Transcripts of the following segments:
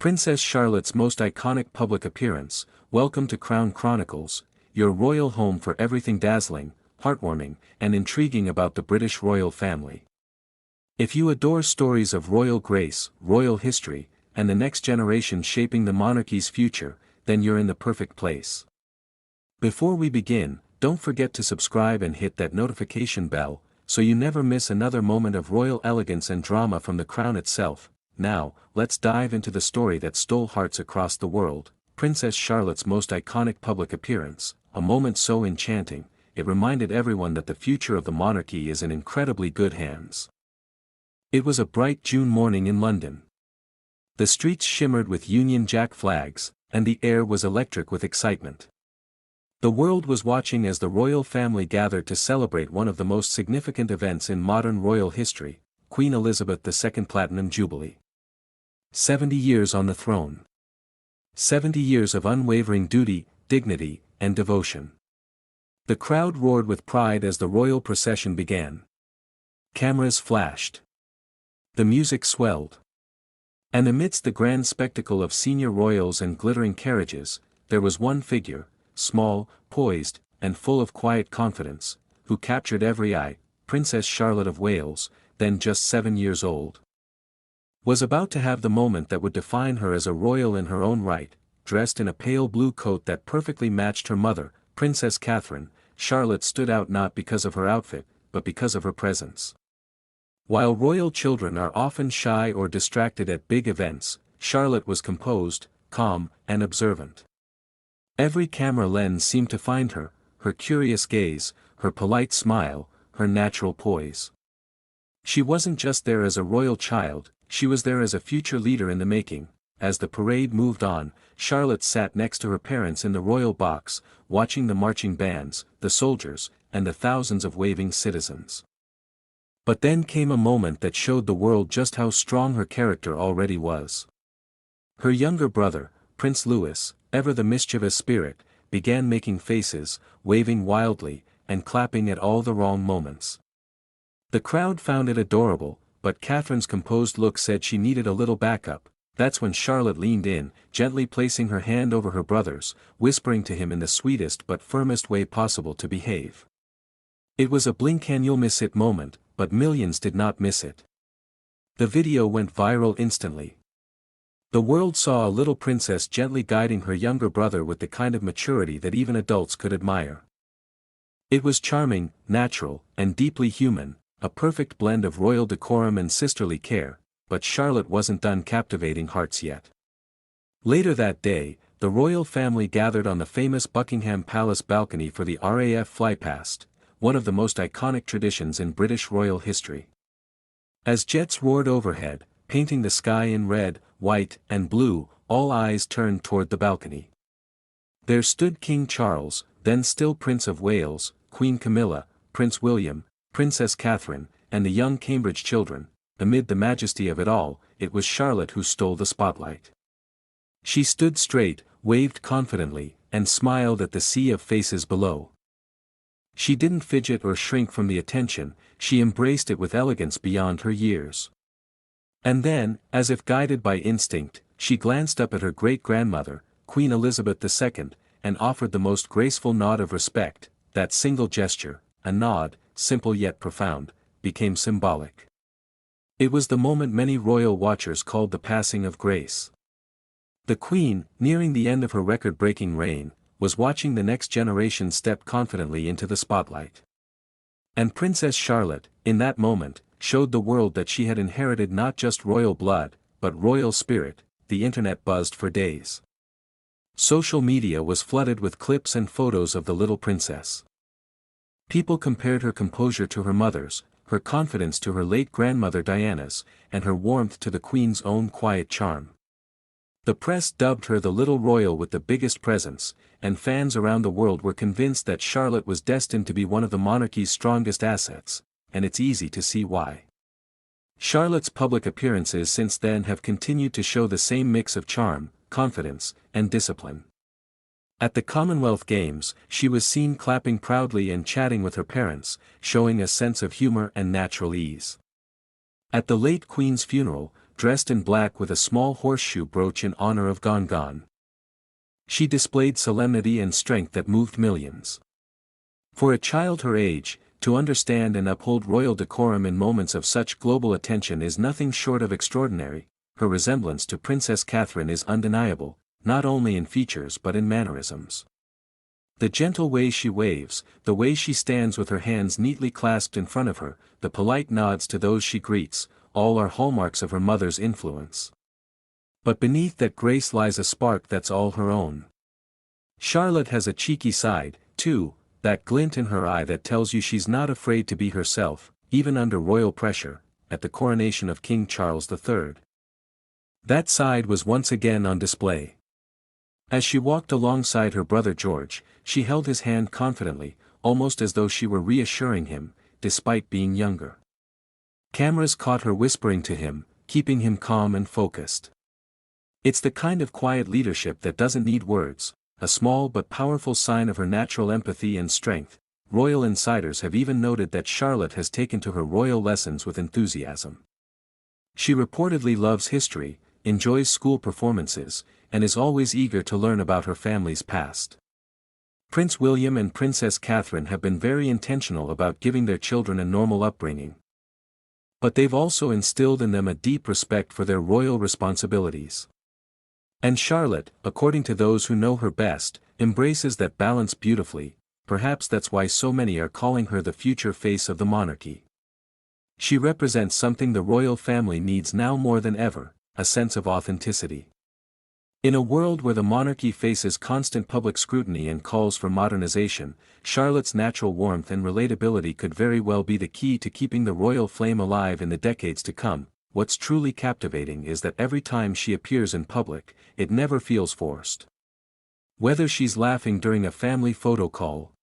Princess Charlotte's most iconic public appearance. Welcome to Crown Chronicles, your royal home for everything dazzling, heartwarming, and intriguing about the British royal family. If you adore stories of royal grace, royal history, and the next generation shaping the monarchy's future, then you're in the perfect place. Before we begin, don't forget to subscribe and hit that notification bell, so you never miss another moment of royal elegance and drama from the crown itself. Now, let's dive into the story that stole hearts across the world, Princess Charlotte's most iconic public appearance, a moment so enchanting, it reminded everyone that the future of the monarchy is in incredibly good hands. It was a bright June morning in London. The streets shimmered with Union Jack flags, and the air was electric with excitement. The world was watching as the royal family gathered to celebrate one of the most significant events in modern royal history, Queen Elizabeth II Platinum Jubilee. 70 years on the throne. 70 years of unwavering duty, dignity, and devotion. The crowd roared with pride as the royal procession began. Cameras flashed. The music swelled. And amidst the grand spectacle of senior royals and glittering carriages, there was one figure, small, poised, and full of quiet confidence, who captured every eye. Princess Charlotte of Wales, then just 7 years old, was about to have the moment that would define her as a royal in her own right. Dressed in a pale blue coat that perfectly matched her mother, Princess Catherine, Charlotte stood out not because of her outfit, but because of her presence. While royal children are often shy or distracted at big events, Charlotte was composed, calm, and observant. Every camera lens seemed to find her, her curious gaze, her polite smile, her natural poise. She wasn't just there as a royal child, she was there as a future leader in the making. As the parade moved on, Charlotte sat next to her parents in the royal box, watching the marching bands, the soldiers, and the thousands of waving citizens. But then came a moment that showed the world just how strong her character already was. Her younger brother, Prince Louis, ever the mischievous spirit, began making faces, waving wildly, and clapping at all the wrong moments. The crowd found it adorable, but Catherine's composed look said she needed a little backup. That's when Charlotte leaned in, gently placing her hand over her brother's, whispering to him in the sweetest but firmest way possible to behave. It was a blink-and-you'll-miss-it moment, but millions did not miss it. The video went viral instantly. The world saw a little princess gently guiding her younger brother with the kind of maturity that even adults could admire. It was charming, natural, and deeply human, a perfect blend of royal decorum and sisterly care, but Charlotte wasn't done captivating hearts yet. Later that day, the royal family gathered on the famous Buckingham Palace balcony for the RAF flypast, one of the most iconic traditions in British royal history. As jets roared overhead, painting the sky in red, white, and blue, all eyes turned toward the balcony. There stood King Charles, then still Prince of Wales, Queen Camilla, Prince William, Princess Catherine, and the young Cambridge children. Amid the majesty of it all, it was Charlotte who stole the spotlight. She stood straight, waved confidently, and smiled at the sea of faces below. She didn't fidget or shrink from the attention, she embraced it with elegance beyond her years. And then, as if guided by instinct, she glanced up at her great-grandmother, Queen Elizabeth II, and offered the most graceful nod of respect. That single gesture, a nod, simple yet profound, became symbolic. It was the moment many royal watchers called the passing of grace. The Queen, nearing the end of her record-breaking reign, was watching the next generation step confidently into the spotlight. And Princess Charlotte, in that moment, showed the world that she had inherited not just royal blood, but royal spirit. The internet buzzed for days. Social media was flooded with clips and photos of the little princess. People compared her composure to her mother's, her confidence to her late grandmother Diana's, and her warmth to the Queen's own quiet charm. The press dubbed her the little royal with the biggest presence, and fans around the world were convinced that Charlotte was destined to be one of the monarchy's strongest assets, and it's easy to see why. Charlotte's public appearances since then have continued to show the same mix of charm, confidence, and discipline. At the Commonwealth Games, she was seen clapping proudly and chatting with her parents, showing a sense of humor and natural ease. At the late Queen's funeral, dressed in black with a small horseshoe brooch in honor of Gongon. She displayed solemnity and strength that moved millions. For a child her age, to understand and uphold royal decorum in moments of such global attention is nothing short of extraordinary. Her resemblance to Princess Catherine is undeniable, not only in features but in mannerisms. The gentle way she waves, the way she stands with her hands neatly clasped in front of her, the polite nods to those she greets, all are hallmarks of her mother's influence. But beneath that grace lies a spark that's all her own. Charlotte has a cheeky side, too, that glint in her eye that tells you she's not afraid to be herself, even under royal pressure, at the coronation of King Charles III. That side was once again on display. As she walked alongside her brother George, she held his hand confidently, almost as though she were reassuring him, despite being younger. Cameras caught her whispering to him, keeping him calm and focused. It's the kind of quiet leadership that doesn't need words, a small but powerful sign of her natural empathy and strength. Royal insiders have even noted that Charlotte has taken to her royal lessons with enthusiasm. She reportedly loves history, enjoys school performances, and is always eager to learn about her family's past. Prince William and Princess Catherine have been very intentional about giving their children a normal upbringing. But they've also instilled in them a deep respect for their royal responsibilities. And Charlotte, according to those who know her best, embraces that balance beautifully. Perhaps that's why so many are calling her the future face of the monarchy. She represents something the royal family needs now more than ever, a sense of authenticity. In a world where the monarchy faces constant public scrutiny and calls for modernization, Charlotte's natural warmth and relatability could very well be the key to keeping the royal flame alive in the decades to come. What's truly captivating is that every time she appears in public, it never feels forced. Whether she's laughing during a family photo call,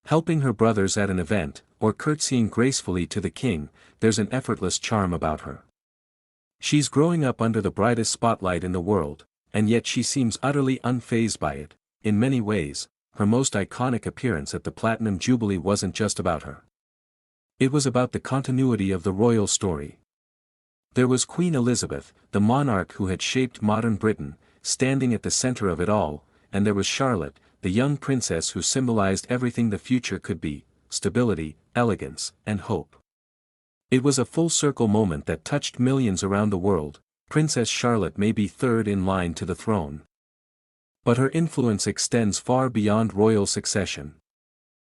helping her brothers at an event, or curtsying gracefully to the king, there's an effortless charm about her. She's growing up under the brightest spotlight in the world, and yet she seems utterly unfazed by it. In many ways, her most iconic appearance at the Platinum Jubilee wasn't just about her. It was about the continuity of the royal story. There was Queen Elizabeth, the monarch who had shaped modern Britain, standing at the center of it all, and there was Charlotte, the young princess who symbolized everything the future could be: stability, elegance, and hope. It was a full-circle moment that touched millions around the world. Princess Charlotte may be third in line to the throne, but her influence extends far beyond royal succession.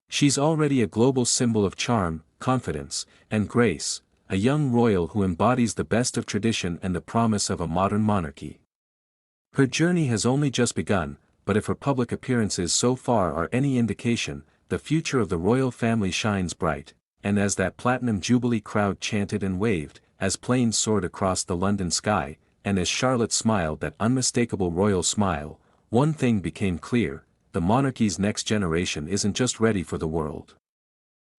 She's already a global symbol of charm, confidence, and grace, a young royal who embodies the best of tradition and the promise of a modern monarchy. Her journey has only just begun, but if her public appearances so far are any indication, the future of the royal family shines bright. And as that Platinum Jubilee crowd chanted and waved, as planes soared across the London sky, and as Charlotte smiled that unmistakable royal smile, one thing became clear: the monarchy's next generation isn't just ready for the world.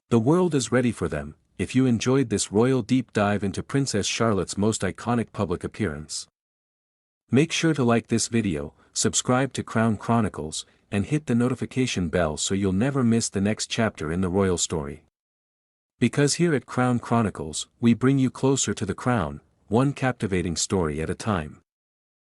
The world is ready for them. If you enjoyed this royal deep dive into Princess Charlotte's most iconic public appearance, make sure to like this video, subscribe to Crown Chronicles, and hit the notification bell so you'll never miss the next chapter in the royal story. Because here at Crown Chronicles, we bring you closer to the crown, one captivating story at a time.